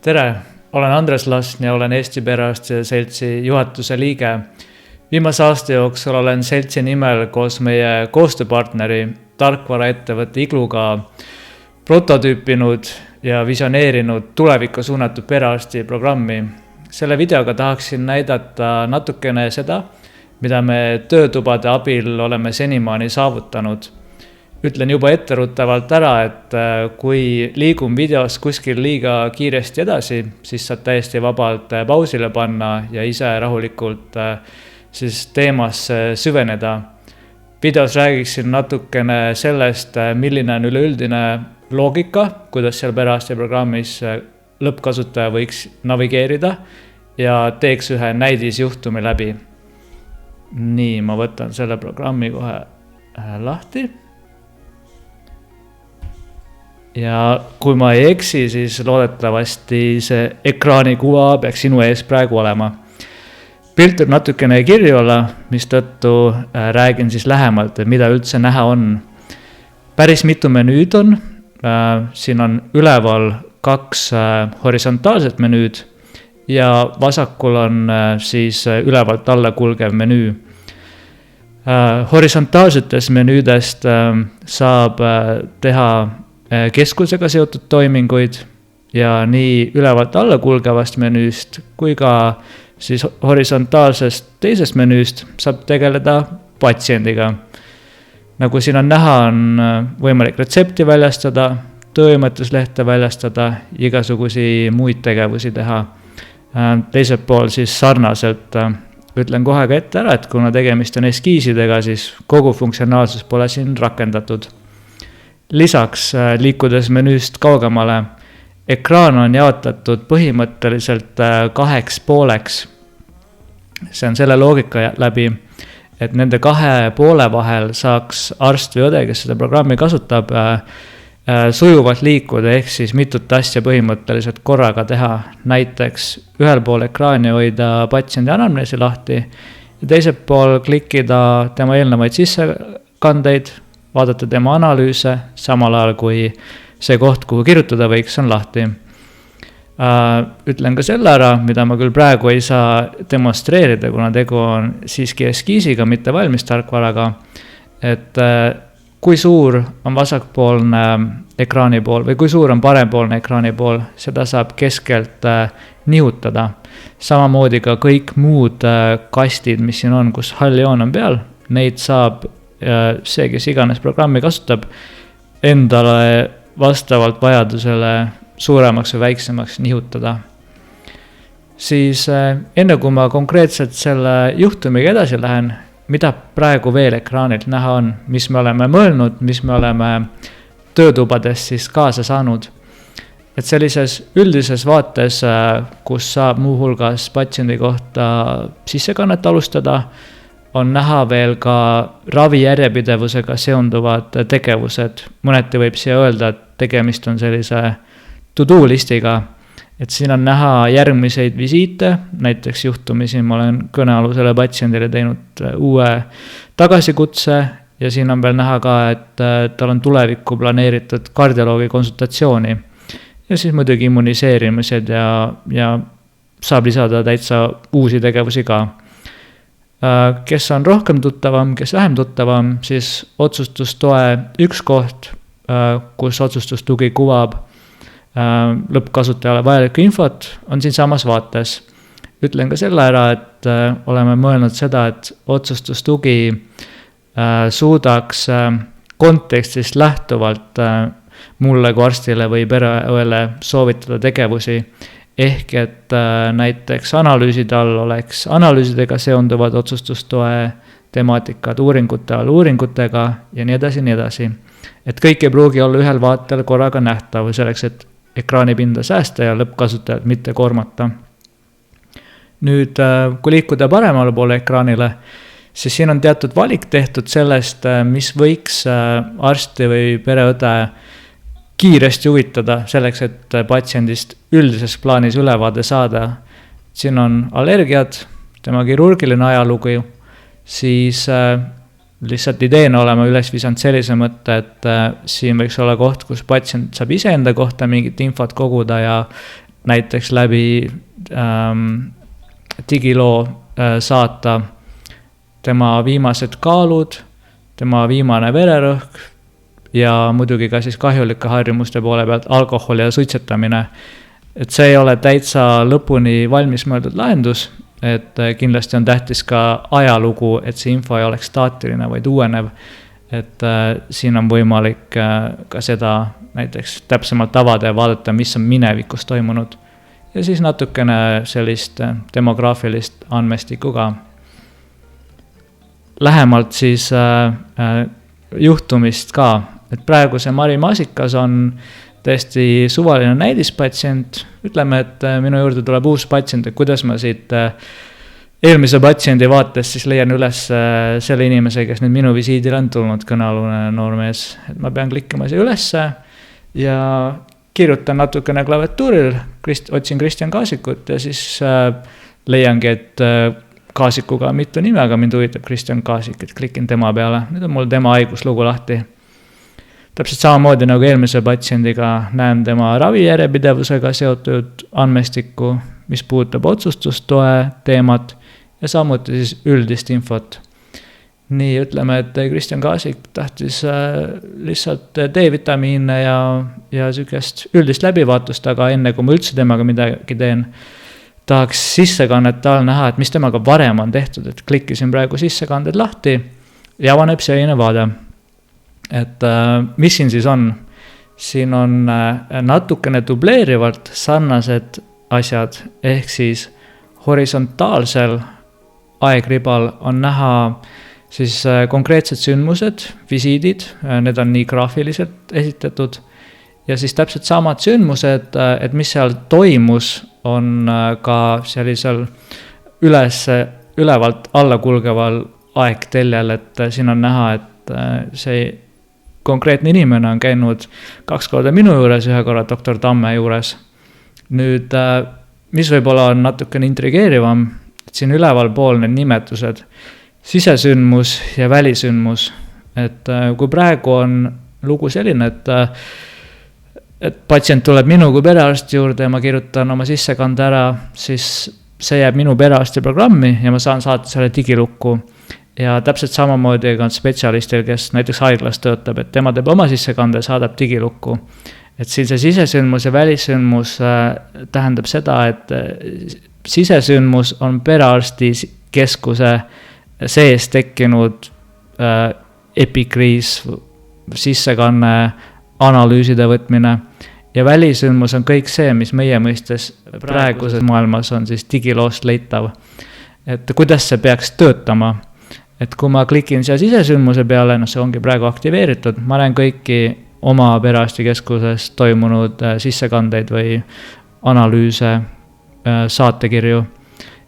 Tere, olen Andres Lasn ja olen Eesti Perearstide Seltsi juhatuse liige. Viimase aasta jooksul olen seltsi nimel koos meie koostööpartneri tarkvaraettevõtte Igluga prototüüpinud ja visioneerinud tulevikku suunatud perearsti programmi. Selle videoga tahaksin näidata natukene seda, mida me töötubade abil oleme senimaani saavutanud. Ütlen juba etteruttavalt ära, et kui liigun videos kuskil liiga kiiresti edasi, siis saad täiesti vabalt pausile panna ja ise rahulikult siis teemasse süveneda. Videos räägiksin natukene sellest, milline on üleüldine loogika, kuidas seal perearsti programmis lõppkasutaja võiks navigeerida ja teeks ühe näidisjuhtumi läbi. Nii, ma võtan selle programmi kohe lahti. Ja kui ma ei eksi, siis loodetavasti see ekraani kuva peaks sinu ees praegu olema. Pilt võib natukene kirju olla, mis tõttu räägin siis lähemalt, mida üldse näha on. Päris mitu menüüd on. Siin on üleval 2 horisontaalset menüüd ja vasakul on siis ülevalt alla kulgev menüü. Horisontaalsetest menüüdest saab teha keskusega seotud toiminguid ja nii ülevalt alla kulgevast menüüst kui ka siis horisontaalsest teisest menüüst saab tegeleda patsiendiga. Nagu siin on näha, on võimalik retsepti väljastada, tõemõtluslehte väljastada, igasugusi muid tegevusi teha. Teiselt pool siis sarnaselt ütlen kohe ka ette ära, et kuna tegemist on eskiisidega, siis kogu funktsionaalsus pole siin rakendatud. Lisaks liikudes menüüst kaugemale, ekraan on jaotatud põhimõtteliselt 2 pooleks. See on selle loogika läbi, et nende 2 poole vahel saaks arst või õde, kes seda programmi kasutab, sujuvalt liikuda ehk siis mitut asja põhimõtteliselt korraga teha. Näiteks ühel pool ekraani hoida patsiendi anamneesi lahti ja teiselt pool klikkida tema eelnevaid sissekandeid, vaadata tema analüüse, samal ajal kui see koht, kuhu kirjutada võiks, on lahti. Ütlen ka selle ära, mida ma küll praegu ei saa demonstreerida, kuna tegu on siiski eskiisiga, mitte valmis tarkvaraga, et kui suur on vasakpoolne ekraani pool või kui suur on parempoolne ekraani pool, seda saab keskelt nihutada. Samamoodi ka kõik muud kastid, mis siin on, kus hall joon on peal, neid saab see, kes iganes programmi kasutab, endale vastavalt vajadusele suuremaks või väiksemaks nihutada. Siis enne kui ma konkreetselt selle juhtumiga edasi lähen, mida praegu veel ekraanilt näha on, mis me oleme mõelnud, mis me oleme töötubades siis kaasa saanud. Et sellises üldises vaates, kus saab muuhulgas patsiendi kohta sissekannet alustada, on näha veel ka ravi järjepidevusega seonduvad tegevused. Mõneti võib siia öelda, et tegemist on sellise to-do listiga, et siin on näha järgmiseid visiite, näiteks juhtumisi ma olen kõnealusele patsiendile teinud uue tagasikutse ja siin on veel näha ka, et tal on tulevikku planeeritud kardioloogi konsultatsiooni ja siis muidugi immuniseerimised ja saab lisada täitsa uusi tegevusi ka. Kes on rohkem tuttavam, kes vähem tuttavam, siis otsustustoe üks koht, kus otsustustugi kuvab lõppkasutajale vajalikku infot, on siin samas vaates. Ütlen ka selle ära, et oleme mõelnud seda, et otsustustugi suudaks kontekstist lähtuvalt mulle kui arstile või pereõele soovitada tegevusi, ehk et näiteks analüüside all oleks analüüsidega seonduvad otsustustoe temaatikad, uuringute all uuringutega ja nii edasi, nii edasi. Et kõik ei pruugi olla ühel vaatel korraga nähtav selleks, et ekraanipinda säästa ja lõppkasutajad mitte koormata. Nüüd, kui liikuda paremale poole ekraanile, siis siin on teatud valik tehtud sellest, mis võiks arsti või pereõde kiiresti huvitada selleks, et patsiendist üldises plaanis ülevaade saada. Siin on allergiad, tema kirurgiline ajalugu, siis lihtsalt ideena oleme üles visanud sellise mõtte, et siin võiks olla koht, kus patsient saab ise enda kohta mingit infot koguda ja näiteks läbi digiloo saata tema viimased kaalud, tema viimane vererõhk ja muidugi ka siis kahjulike harjumuste poole pealt alkohol ja suitsetamine. Et see ei ole täitsa lõpuni valmis mõeldud lahendus, et kindlasti on tähtis ka ajalugu, et see info ei oleks staatiline, vaid uuenev. Et siin on võimalik ka seda näiteks täpsemalt avada ja vaadata, mis on minevikus toimunud. Ja siis natukene sellist demograafilist andmestikku ka. Lähemalt siis juhtumist ka, et praegu see Mari Maasikas on tõesti suvaline näidispatsient. Ütleme, et minu juurde tuleb uus patsient, et kuidas ma siit eelmise patsiendi vaates siis leian üles selle inimese, kes nüüd minu visiidil on tulnud, kõnealune noormees. Et ma pean klikkima see ülesse ja kirjutan natukene klaviatuuril, otsin Kristjan Kaasikut ja siis leiangi, et Kaasikuga on mitu nime, aga mind huvitab Kristjan Kaasik, et klikin tema peale. Nüüd on mul tema haiguslugu lahti. Täpselt samamoodi nagu eelmise patsiendiga näen tema ravijärjepidevusega seotud andmestikku, mis puudutab otsustustoe teemat ja samuti siis üldist infot. Nii ütleme, et Kristjan Kaasik tahtis lihtsalt D-vitamiine ja sükest üldist läbivaatust, aga enne kui ma üldse temaga midagi teen, tahaks sissekannet tal näha, et mis temaga varem on tehtud, et klikkisin praegu sissekanded lahti ja avaneb selline vaade. Et mis siin siis on? Siin on natukene dubleerivalt sarnased asjad, ehk siis horisontaalsel aegribal on näha siis konkreetsed sündmused, visiidid, need on nii graafiliselt esitatud ja siis täpselt samad sündmused, et mis seal toimus, on ka sellisel ülevalt alla kulgeval aegteljel, et siin on näha, et see konkreetne inimene on käinud 2 korda minu juures, 1 korra doktor Tamme juures. Nüüd, mis võib-olla on natukene intrigeerivam, et siin üleval pool need nimetused, sisesündmus ja välisündmus. Et kui praegu on lugu selline, et patsient tuleb minu kui perearsti juurde ja ma kirjutan oma sissekande ära, siis see jääb minu perearsti programmi ja ma saan saata selle digilukku. Ja täpselt samamoodi on spetsialistil, kes näiteks haiglas töötab, et tema teeb oma sissekande ja saadab digilukku. Et siin see sisesündmus ja välissündmus tähendab seda, et sisesündmus on perearsti keskuse sees tekkinud epikriis, sissekanne, analüüside võtmine ja välisündmus on kõik see, mis meie mõistes praeguses maailmas on siis digiloost leitav. Et kuidas see peaks töötama? Et kui ma klikin siia sisesündmuse peale, see ongi praegu aktiveeritud, ma näen kõiki oma perearsti keskuses toimunud sissekandeid või analüüse, saatekirju.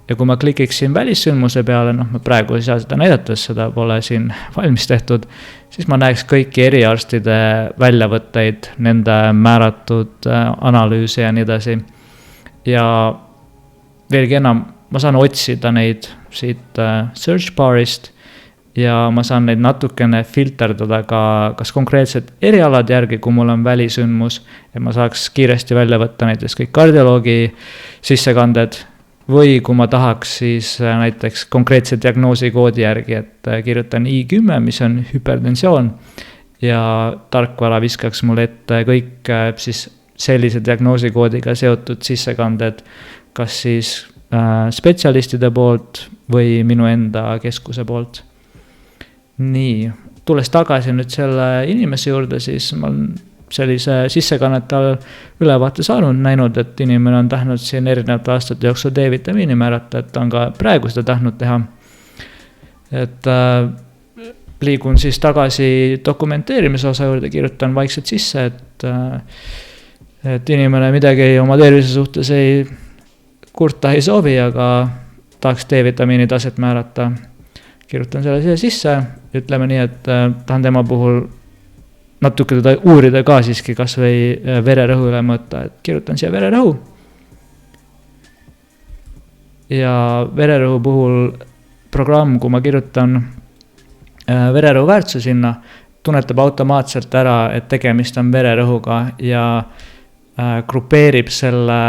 Ja kui ma klikiksin välissündmuse peale, ma praegu ei saa seda näidates, seda pole siin valmis tehtud, siis ma näeks kõiki eriarstide väljavõtteid, nende määratud analüüse ja nii edasi. Ja veelgi enam, ma saan otsida neid siit search barist ja ma saan neid natukene filterdada ka kas konkreetselt erialad järgi, kui mul on välisündmus, ja ma saaks kiiresti välja võtta näiteks kõik kardioloogi sissekanded või kui ma tahaks siis näiteks konkreetse diagnoosikoodi järgi, et kirjutan I10, mis on hüpertensioon ja tarkvara viskaks mulle ette kõik siis sellise diagnoosikoodiga seotud sissekanded, kas siis spetsialistide poolt või minu enda keskuse poolt. Nii, tulles tagasi nüüd selle inimese juurde, siis ma olen sellise sissekannetal ülevaate saanud, näinud, et inimene on tahtnud siin erinevate aastate jooksul D-vitamiini määrata, et on ka praegu seda tahtnud teha. Et liigun siis tagasi dokumenteerimise osa juurde, kirjutan vaikselt sisse, et inimene midagi oma tervise suhtes ei kurta ei soovi, aga tahaks D-vitamiini taset määrata. Kirjutan selle siia sisse, ütleme nii, et tahan tema puhul natuke teda uurida ka siiski, kas või vererõhu üle mõõta, et kirjutan siia vererõhu. Ja vererõhu puhul programm, kui ma kirjutan vererõhu väärtuse sinna, tunnetab automaatselt ära, et tegemist on vererõhuga ja grupeerib selle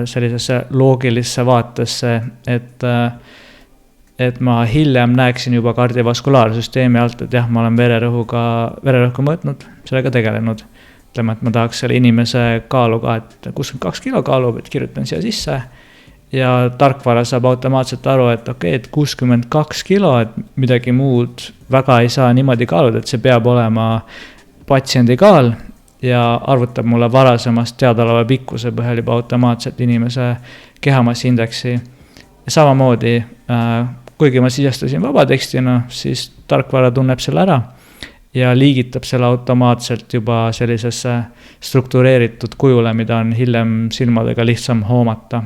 sellisesse loogilisse vaatesse, et ma hiljem näeksin juba kardiovaskulaarsüsteemi alt, et jah, ma olen vererõhku mõõtnud, sellega tegelenud. Ütleme, et ma tahaks selle inimese kaalu ka, et 62 kilo kaalub, et kirjutan siia sisse ja tarkvara saab automaatselt aru, et okei, et 62 kilo, et midagi muud väga ei saa niimoodi kaaluda, et see peab olema patsiendi kaal ja arvutab mulle varasemast teadaoleva pikkuse põhjal juba automaatselt inimese kehamassindeksi. Ja samamoodi, kuigi ma sisestasin vabatekstina, siis tarkvara tunneb selle ära ja liigitab selle automaatselt juba sellisesse struktureeritud kujule, mida on hiljem silmadega lihtsam hoomata.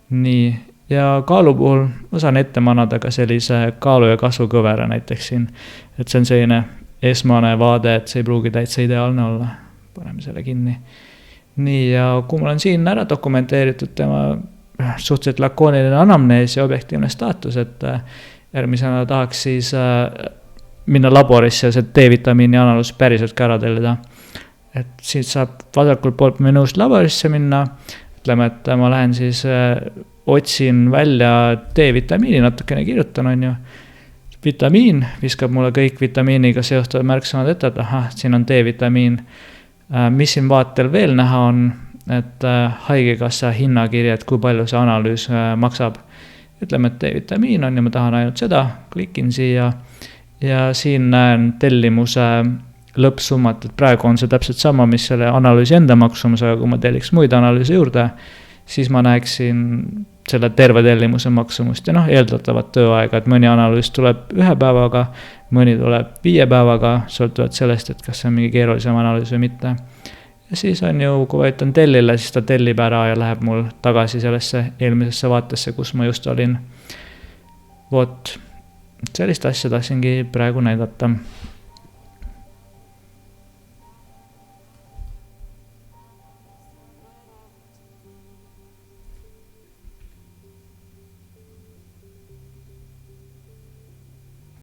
Nii, ja kaalu puhul ma saan ette manada ka sellise kaalu- ja kasvukõvera näiteks siin, et see on selline esmane vaade, et see ei pruugi täitsa ideaalne olla. Paneme selle kinni. Nii, ja kui mul on siin ära dokumenteeritud tema suhteliselt lakooniline anamnees ja objektiivne staatus, et järgmisena tahaks siis minna laborisse see D-vitamiini analüüs päriselt ka ära tellida. Et siit saab vasakul poolt menüüst laborisse minna, ütleme, et ma lähen siis otsin välja D-vitamiini, natukene kirjutan, on ju. Vitamiin viskab mulle kõik vitamiiniga seostuvad märksõnad ette, et ahah, siin on D-vitamiin. Mis siin vaatel veel näha on, et haigekassa hinnakirja, et kui palju see analüüs maksab. Ütleme, et D-vitamiin on ja ma tahan ainult seda, klikin siia ja siin näen tellimuse lõppsummat, et praegu on see täpselt sama, mis selle analüüsi enda maksumus, aga kui ma telliks muid analüüsi juurde, siis ma näeksin selle terve tellimuse maksumust ja eeldatavat tööaega, et mõni analüüs tuleb 1 päevaga, mõni tuleb 5 päevaga, sõltuvalt sellest, et kas see on mingi keerulisem analüüs või mitte. Ja siis on ju, kui võetan tellile, siis ta tellib ära ja läheb mul tagasi sellesse eelmisesse vaatesse, kus ma just olin. Vot, sellist asja tahtsingi praegu näidata.